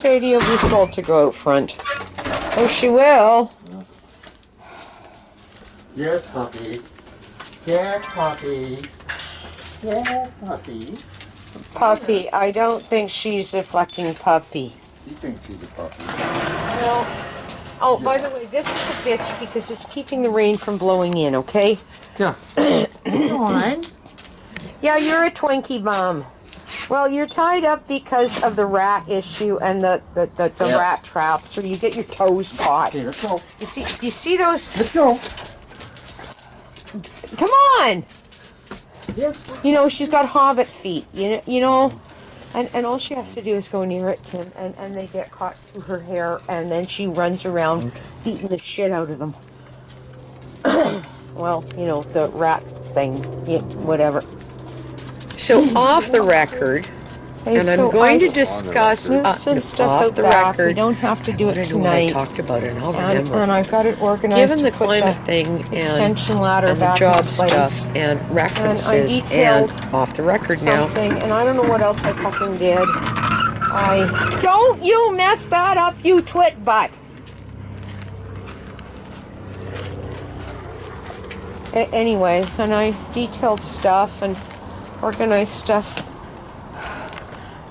first idea who's told to go out front. Oh, she will. Yes, puppy. Yes, puppy. Yes, puppy. Puppy, I don't think she's a fucking puppy. You think she's a puppy? Well, oh, by the way, this is a bitch because it's keeping the rain from blowing in, okay? Yeah. Come on. Yeah, you're a Twinkie bomb. Well, you're tied up because of the rat issue and the rat traps, so you get your toes caught. Okay, let's go. You see those? Let's go. Come on! Yes. You know, she's got hobbit feet, you know? And all she has to do is go near it, Tim, and they get caught through her hair, and then she runs around eating the shit out of them. Well, you know, the rat thing, yeah, whatever. So, off the record, and I'm going to discuss some stuff off out the back. record. We don't have to do it I don't know what I tonight. talked about it, and I'll remember. And I've got it organized. Given the to put climate thing extension ladder and the back job in place. stuff and references and off the record now. And I don't know what else I fucking did. Don't you mess that up, you twit butt. Anyway, and I detailed stuff and organized stuff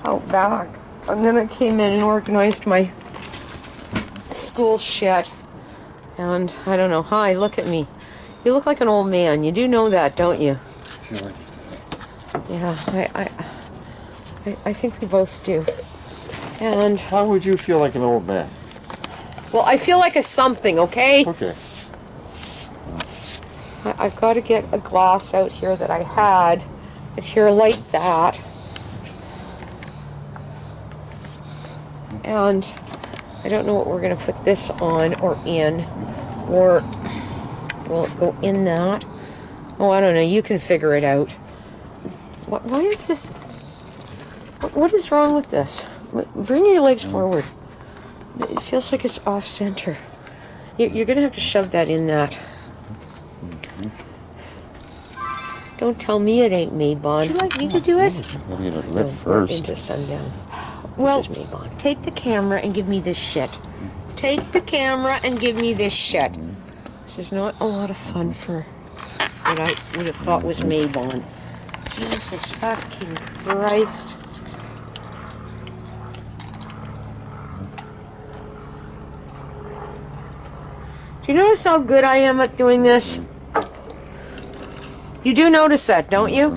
out back. And then I came in and organized my school shit. And I don't know. Hi, look at me. You look like an old man. You do know that, don't you? Sure. Yeah, I think we both do. And How would you feel like an old man? well, I feel like a something, okay? Okay. I've got to get a glass out here that I had. If here, like that. And I don't know what we're going to put this on or in. Or will it go in that? Oh, I don't know. You can figure it out. Why is this... What is wrong with this? Bring your legs forward. It feels like it's off center. You're going to have to shove that in that. Don't tell me it ain't mabon. Would you like me to do it? Maybe it'll lift first. Into sundown. Well, This is mabon. take the camera and give me this shit. Take the camera and give me this shit. This is not a lot of fun for what I would have thought was mabon. Jesus fucking Christ. Do you notice how good I am at doing this? You do notice that, don't you?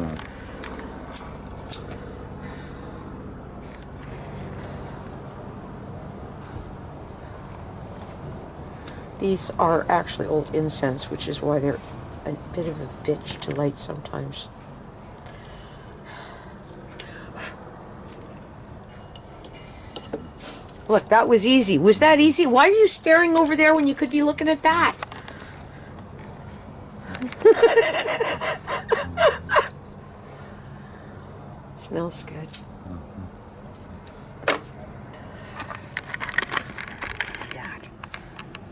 These are actually old incense, which is why they're a bit of a bitch to light sometimes. Look, that was easy. Was that easy? Why are you staring over there when you could be looking at that? Smells good. That.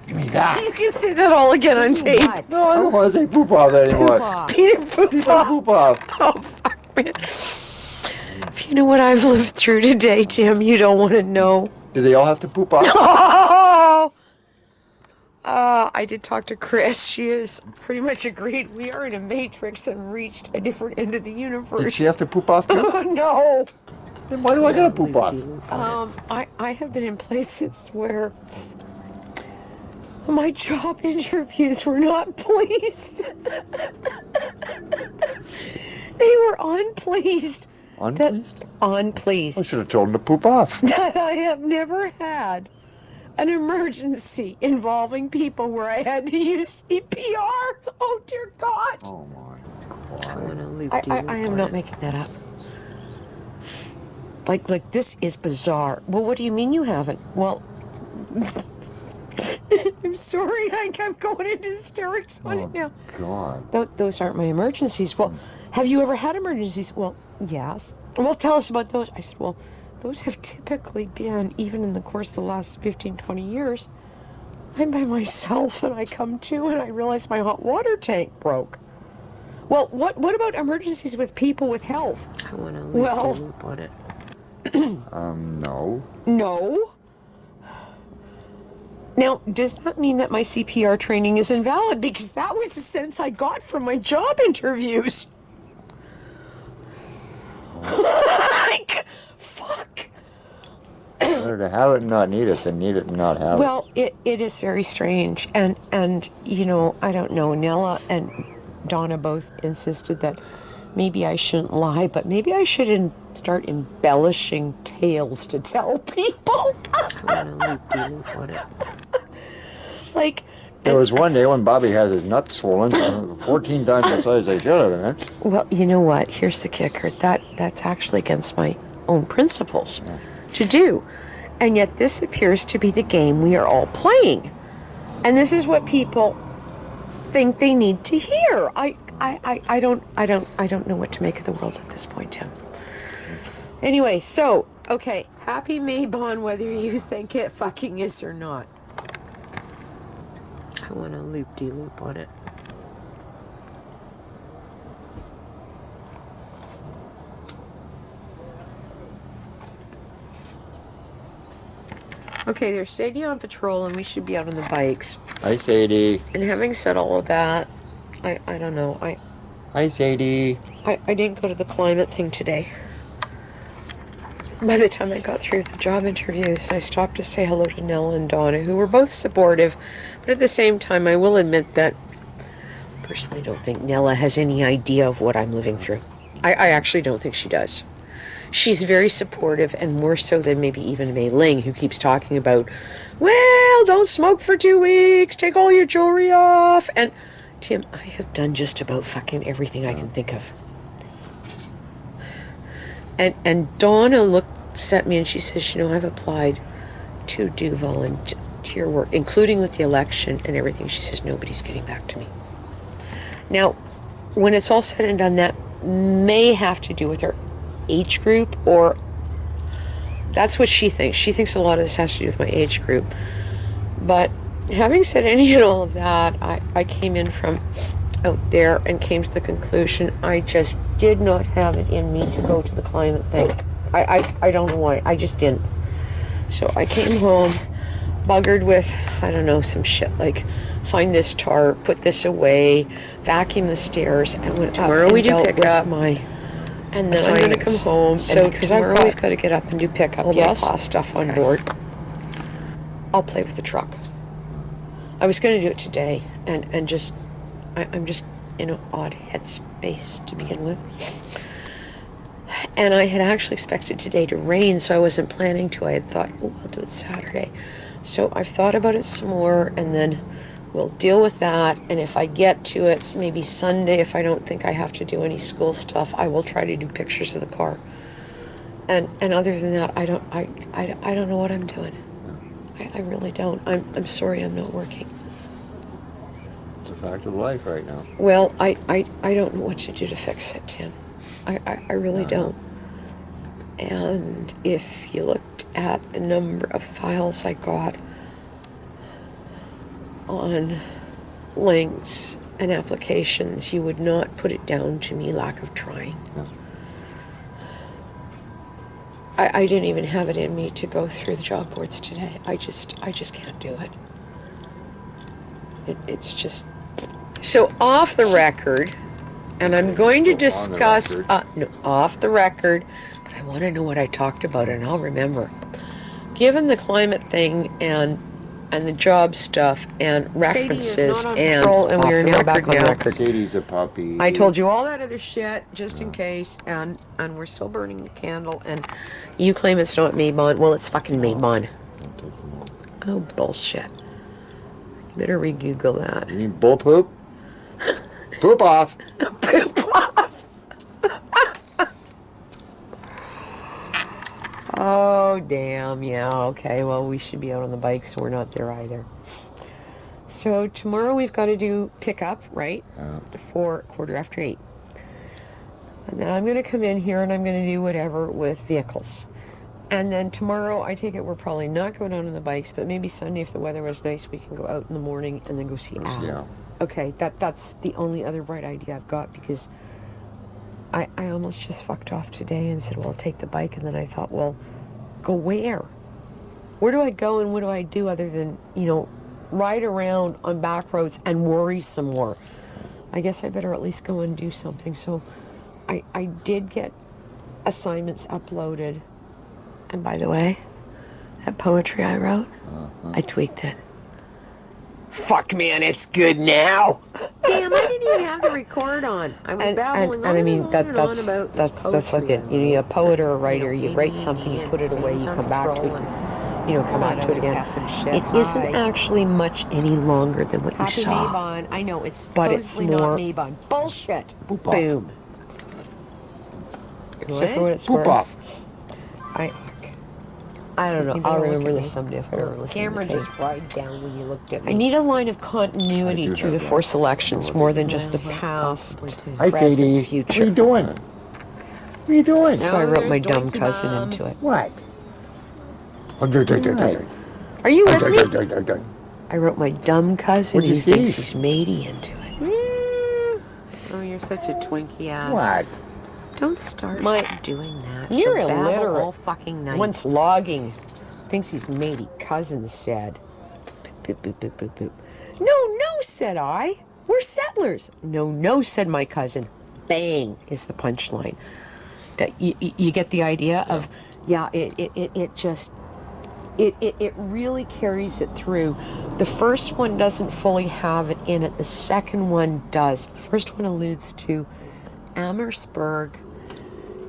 Give me that. You can say that all again on tape. What? No, I don't want to say poop off anymore. Poop off. Peter poop Keep off. the poop off. Oh, fuck, man. If you know what I've lived through today, Tim, you don't want to know. Do they all have to poop off? Oh! I did talk to Chris. She has pretty much agreed we are in a matrix and reached a different end of the universe. Did she have to poop off too? No. Then why do I gotta poop off? I have been in places where my job interviews were not pleased. They were unpleased. Unpleased? Unpleased. I should have told him to poop off. That I have never had an emergency involving people where I had to use CPR. Oh, dear God. Oh my I God. want to leave. I am not making that up. Like this is bizarre. Well, what do you mean you haven't? Well, I'm sorry. I'm going into hysterics on it now. God. Those aren't my emergencies. Well, have you ever had emergencies? Well, yes. Well, tell us about those. I said, well, those have typically been, even in the course of the last 15, 20 years, I'm by myself and I come to and I realize my hot water tank broke. Well, what about emergencies with people with health? I want to leave Well- the loop on it. No. No. Now, does that mean that my CPR training is invalid? Because that was the sense I got from my job interviews. Like, fuck. Better to have it and not need it than need it and not have Well, it is very strange. And you know, I don't know, Nella and Donna both insisted that maybe I shouldn't lie, but maybe I should start embellishing tales to tell people. Like, There was one day when Bobby had his nuts swollen 14 times the size they should have been. well, you know what? Here's the kicker. That's actually against my own principles to do. And yet this appears to be the game we are all playing. And this is what people think they need to hear. I don't know what to make of the world at this point, Tim. Anyway, so, okay, happy Mabon, whether you think it fucking is or not. I want a loop-de-loop on it. Okay, there's Sadie on patrol, and we should be out on the bikes. Hi, Sadie. And having said all of that, I don't know. Hi, Sadie. I didn't go to the climate thing today. By the time I got through the job interviews, I stopped to say hello to Nella and Donna, who were both supportive, but at the same time, I will admit that I personally don't think Nella has any idea of what I'm living through. I actually don't think she does. She's very supportive, and more so than maybe even Mei Ling, who keeps talking about, well, don't smoke for 2 weeks, take all your jewelry off. And Tim, I have done just about fucking everything I can think of. And Donna looks at me and she says, you know, I've applied to do volunteer work, including with the election and everything. She says, nobody's getting back to me. Now, when it's all said and done, that may have to do with her age group, or that's what she thinks. She thinks a lot of this has to do with my age group. But having said any and all of that, I came in from out there and came to the conclusion I just did not have it in me to go to the climate thing. I don't know why. I just didn't. So I came home, buggered with, I don't know, some shit like find this tarp, put this away, vacuum the stairs, and went Tomorrow up and we do dealt pickup. with my. And then I'm going to come home. So because tomorrow we've got to get up and do pickup. all my Yes. class stuff on board. I'll play with the truck. I was going to do it today, and just, I'm just in an odd headspace to begin with. And I had actually expected today to rain, so I wasn't planning to. I had thought, oh, I'll do it Saturday. So I've thought about it some more, and then we'll deal with that. And if I get to it, maybe Sunday, if I don't think I have to do any school stuff, I will try to do pictures of the car. And other than that, I don't know what I'm doing. I really don't. I'm sorry I'm not working. It's a fact of life right now. Well, I don't know what to do to fix it, Tim. I really don't. And if you looked at the number of files I got on links and applications, you would not put it down to me lack of trying. No. I didn't even have it in me to go through the job boards today. I just can't do it. It's just... So off the record, and I'm going to discuss... no, off the record, but I want to know what I talked about, and I'll remember. Given the climate thing and the job stuff and references and patrol, and we are now back on record. Sadie's a puppy. I told you all that other shit just in case, and we're still burning the candle, and you claim it's not Mabon. Well, it's fucking Mabon. Oh, bullshit. You better re-Google that. You mean bull poop? Poop off. Poop off. Oh, damn. Yeah, okay. Well, we should be out on the bike, so we're not there either. So tomorrow we've got to do pickup, right? For 8:15. And then I'm going to come in here and I'm going to do whatever with vehicles. And then tomorrow, I take it we're probably not going out on the bikes, but maybe Sunday, if the weather was nice, we can go out in the morning and then go see Al. Yeah. Okay, that's the only other bright idea I've got, because I almost just fucked off today and said, well, I'll take the bike. And then I thought, well, go where? where do I go and what do I do other than, you know, ride around on back roads and worry some more? I guess I better at least go and do something. So I did get assignments uploaded. And by the way, that poetry I wrote, I tweaked it. Fuck, man, it's good now. Damn, I didn't even have the record on. I was babbling on and on about this poetry. That's like it. You know, a poet or a writer, you write something, you put it away, you come back to it, and, you know, come back to it again. It isn't actually much any longer than what you saw. Mabon. I know, it's supposedly not Mabon. Bullshit. Boom. Except for what it's Poop worth. off. I don't know. I'll remember this someday if I ever listen to it. Camera just fried down when you looked at me. I need a line of continuity through the 4 selections more than just the past, Hi, Sadie. future. What are you doing? What are you doing? So I wrote my dumb cousin into it. What? Are you with me? I wrote my dumb cousin who thinks he's matey into it. Oh, you're such a Twinkie ass. What? Don't start doing that. You're She'll babble illiterate. all fucking night. Once logging. Thinks he's matey cousin said. Boop, boop, boop, boop, boop. No, said I. We're settlers. No, said my cousin. Bang is the punchline. You get the idea of, it really carries it through. The first one doesn't fully have it in it. The second one does. The first one alludes to Amherstburg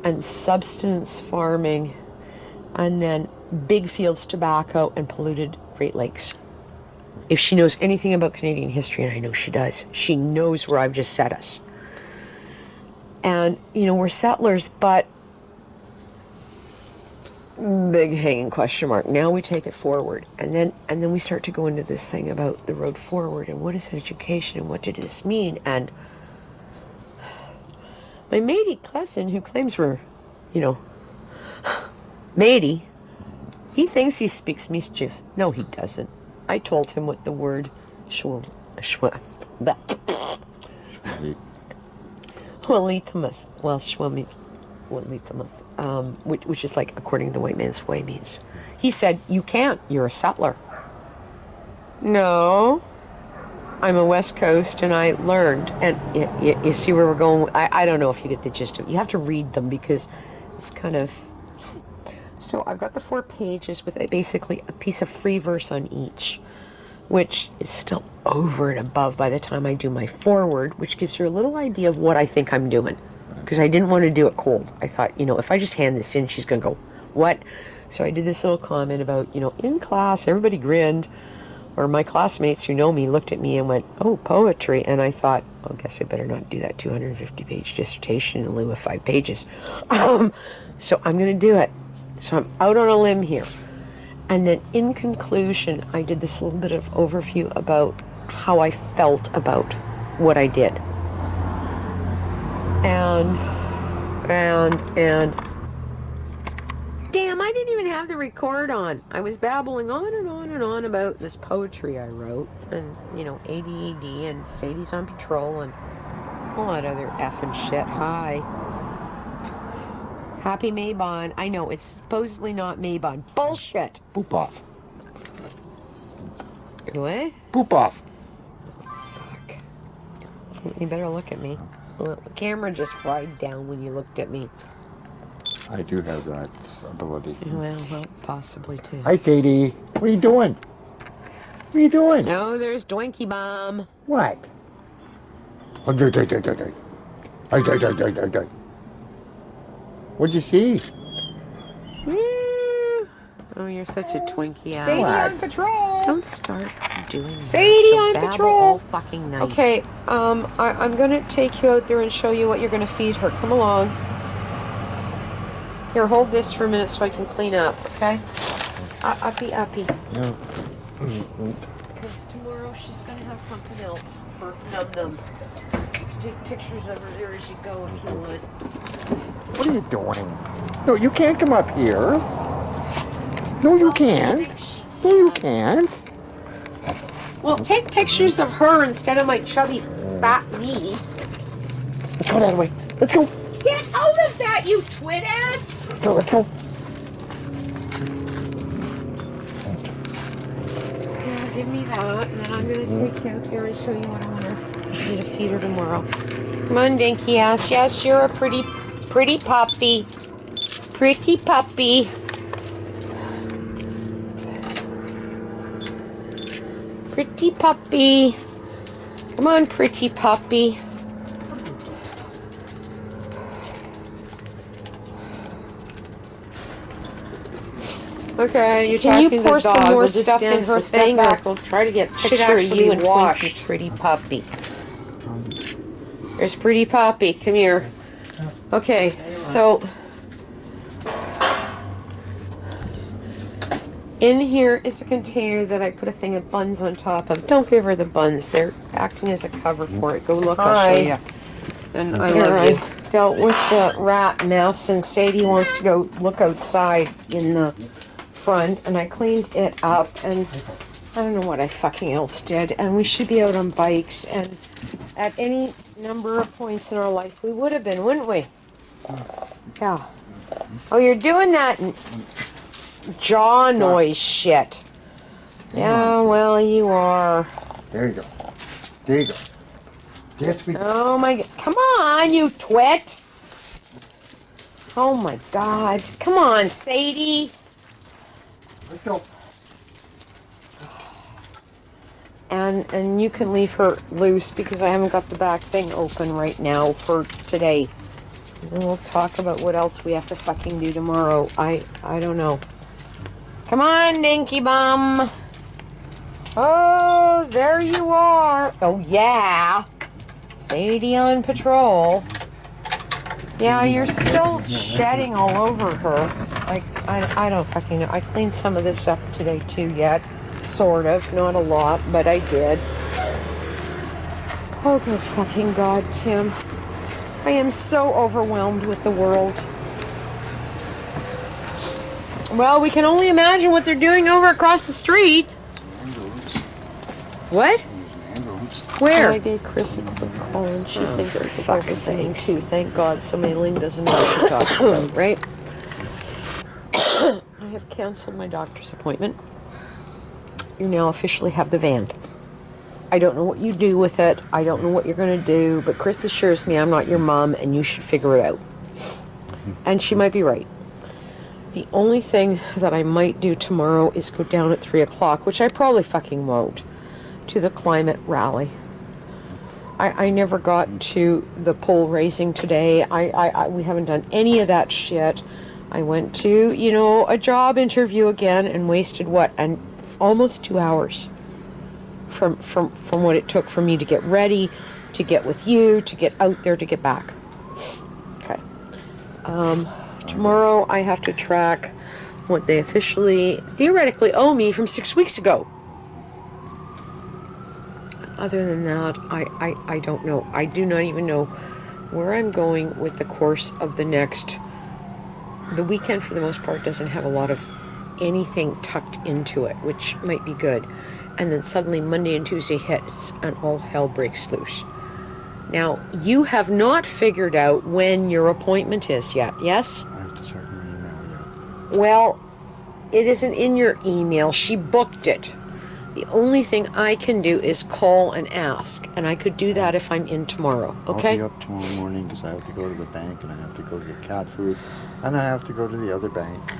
and subsistence farming, and then big fields tobacco and polluted Great Lakes. If she knows anything about Canadian history, and I know she does, she knows where I've just set us. And, you know, we're settlers, but big hanging question mark. Now we take it forward, and then we start to go into this thing about the road forward and what is education and what did this mean. And my matey cousin, who claims we're, you know, matey, he thinks he speaks mischief. No, he doesn't. I told him what the word which is like according to the white man's way means. He said, you can't, you're a settler. No, I'm a West Coast and I learned. And you see where we're going. I don't know if you get the gist of it. You have to read them because it's kind of... So I've got the 4 pages with basically a piece of free verse on each, which is still over and above by the time I do my foreword, which gives you a little idea of what I think I'm doing. Because I didn't want to do it cold. I thought, you know, if I just hand this in, she's going to go, what? So I did this little comment about, you know, in class, everybody grinned, or my classmates who know me looked at me and went, oh, poetry. And I thought, well, I guess I better not do that 250-page dissertation in lieu of 5 pages. So I'm going to do it. So I'm out on a limb here. And then in conclusion, I did this little bit of overview about how I felt about what I did. And damn, I didn't even have the record on. I was babbling on and on and on about this poetry I wrote, and, you know, ADAD, and Sadie's on patrol, and all that other effing shit. Hi. Happy Mabon. I know, it's supposedly not Mabon. Bullshit. Poop off. What? Poop off. Fuck. You better look at me. Well, the camera just fried down when you looked at me. I do have that ability. Well, possibly too. Hi, Sadie. What are you doing? What are you doing? No, there's Doinky Bomb. What? What'd you see? Oh, you're such a Twinkie. Sadie on patrol. Don't start doing that. Sadie on patrol all fucking night. Okay, I'm gonna take you out there and show you what you're gonna feed her. Come along. Here, hold this for a minute so I can clean up, okay? Uppy. Yeah. Because tomorrow she's gonna have something else for num-nums. You can take pictures of her there as you go if you want. What are you doing? No, you can't come up here. No, you can't. No, you can't. Well, take pictures of her instead of my chubby fat niece. Let's go that way. Let's go. Get out of that, you twit ass! Let's go. that, and then I'm going to take you out there and show you what I want you to feed her tomorrow. Come on, dinky ass. Yes, you're a pretty puppy. Pretty puppy. Pretty puppy. Come on, pretty puppy. Okay, Can you pour some more We'll just stuff in stand her step thing? back. We'll try to get a Should picture of actually you and wash. Twinkie. Pretty puppy. There's pretty puppy. Come here. Okay, so in here is a container that I put a thing of buns on top of. Don't give her the buns. They're acting as a cover for it. Go look. I'll show you. And I love you. Dealt with the rat mess, and Sadie wants to go look outside in the front, and I cleaned it up, and I don't know what I fucking else did, and we should be out on bikes, and at any number of points in our life we would have been, wouldn't we? Yeah. Oh, you're doing that jaw noise shit. Yeah, well, you are. There you go. There you go. Yes, we. Oh my god. Come on, you twit. Oh my god. Come on, Sadie. Let's go. And you can leave her loose because I haven't got the back thing open right now for today. And we'll talk about what else we have to fucking do tomorrow. I don't know. Come on, Dinky Bum. Oh, there you are. Oh, yeah. Sadie on patrol. Yeah, you're still shedding all over her. I don't fucking know. I cleaned some of this up today too yet. Sort of. Not a lot, but I did. Oh, good fucking God, Tim. I am so overwhelmed with the world. Well, we can only imagine what they're doing over across the street. What? Where? I gave Chris a quick call, and she thinks for that fuck's sake, too. Thank God somebody Ling doesn't know what you're talking about, right? I have canceled my doctor's appointment. You now officially have the van. I don't know what you do with it. I don't know what you're going to do, but Chris assures me I'm not your mom and you should figure it out. And she might be right. The only thing that I might do tomorrow is go down at 3 o'clock, which I probably fucking won't, to the climate rally. I never got to the pole raising today. We haven't done any of that shit. I went to, a job interview again and wasted and almost 2 hours from what it took for me to get ready, to get with you, to get out there, to get back. Okay. Tomorrow I have to track what they theoretically owe me from 6 weeks ago. Other than that, I don't know. I do not even know where I'm going with the course of the weekend for the most part doesn't have a lot of anything tucked into it, which might be good. And then suddenly Monday and Tuesday hits and all hell breaks loose. Now, you have not figured out when your appointment is yet, yes? I have to check my email yet. Well, it isn't in your email. She booked it. The only thing I can do is call and ask, and I could do that if I'm in tomorrow, okay? I'll be up tomorrow morning because I have to go to the bank and I have to go get cat food and I have to go to the other bank.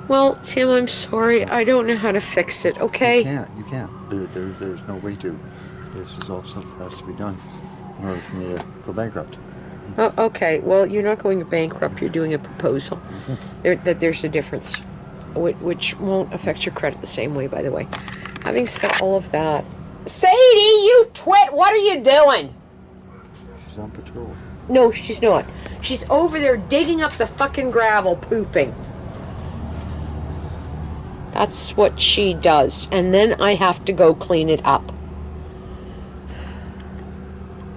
Well, Tim, I'm sorry. I don't know how to fix it, okay? You can't. There's no way to. This is all stuff that has to be done in order for me to go bankrupt. Oh, okay. Well, you're not going bankrupt. You're doing a proposal. There's a difference, which won't affect your credit the same way, by the way. Having said all of that, Sadie, you twit! What are you doing? She's on patrol. No, she's not. She's over there digging up the fucking gravel, pooping. That's what she does. And then I have to go clean it up.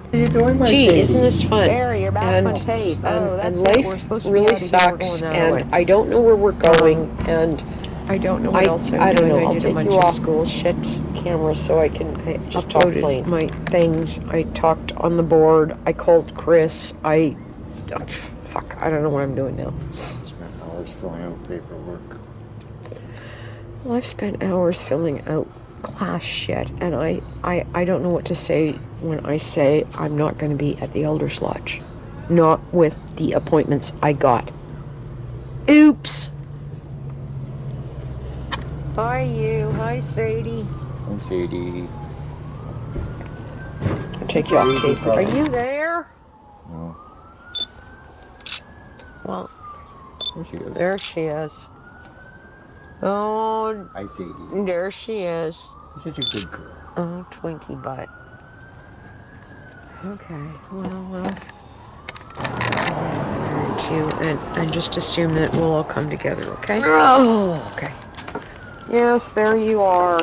What are you doing, my Gee, baby? isn't this fun? There, you're back on tape. Oh, that's and it. life We're supposed to be really heading over, sucks, going that and way. I don't know where we're going, and I don't know what else I'm I don't doing. know. I'll did a take bunch you of off school shit camera so I can just talk uploaded plain. My things. I talked on the board. I called Chris. Fuck. I don't know what I'm doing now. Spent hours filling out paperwork. Well, I've spent hours filling out class shit, and I don't know what to say when I say I'm not going to be at the Elders Lodge. Not with the appointments I got. Oops. Hi, you. Hi, Sadie. Hi, Sadie. I'll take you off tape. Are you there? No. Well, There she is. there she is. Oh, Hi, Sadie. there she is. You're such a good girl. Oh, Twinkie butt. Okay, well. And just assume that we'll all come together, okay? Oh. Okay. Yes, there you are.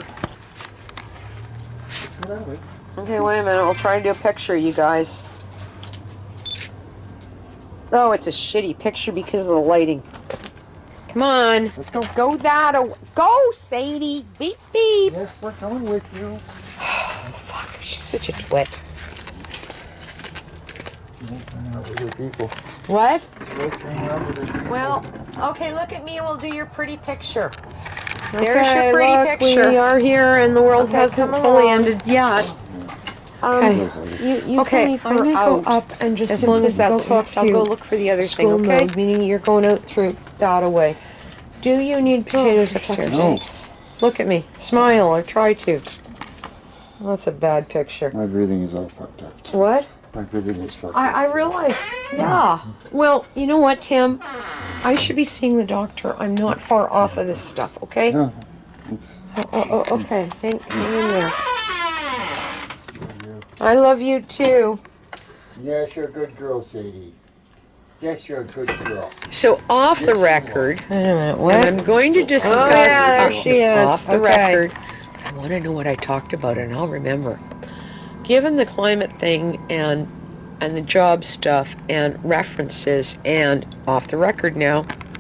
That way. Okay, wait a minute. I'll try to do a picture, you guys. Oh, it's a shitty picture because of the lighting. Come on. Let's go. Go that away. Go, Sadie. Beep, beep. Yes, we're coming with you. Fuck, she's such a twit. Hang out with your people. What? Let's hang out with your people. Well, okay, look at me and we'll do your pretty picture. Okay, There's your pretty look, picture. we are here and the world Okay, hasn't come fully along. ended yet. Okay. You Okay, leave I'm her gonna out. go up and just As long simply as that go talks, I'll go into look for the other thing, school okay? mode, meaning you're going out through that away. Do you need potatoes for fuck's upstairs? sakes. Look at me. Smile or try to. Well, that's a bad picture. My breathing is all fucked up. What? My breathing is fucked up. I realize. Yeah. Well, you know what, Tim? I should be seeing the doctor. I'm not far off of this stuff, okay? No. Okay. Hang in there. I love you too. Yes, you're a good girl, Sadie. Yes, you're a good girl. So off the Yes, you record, Wait a minute, and what? I'm going to discuss Oh, yeah, there she is. off the Okay. record. I want to know what I talked about, and I'll remember. Given the climate thing and the job stuff and references and off the record now,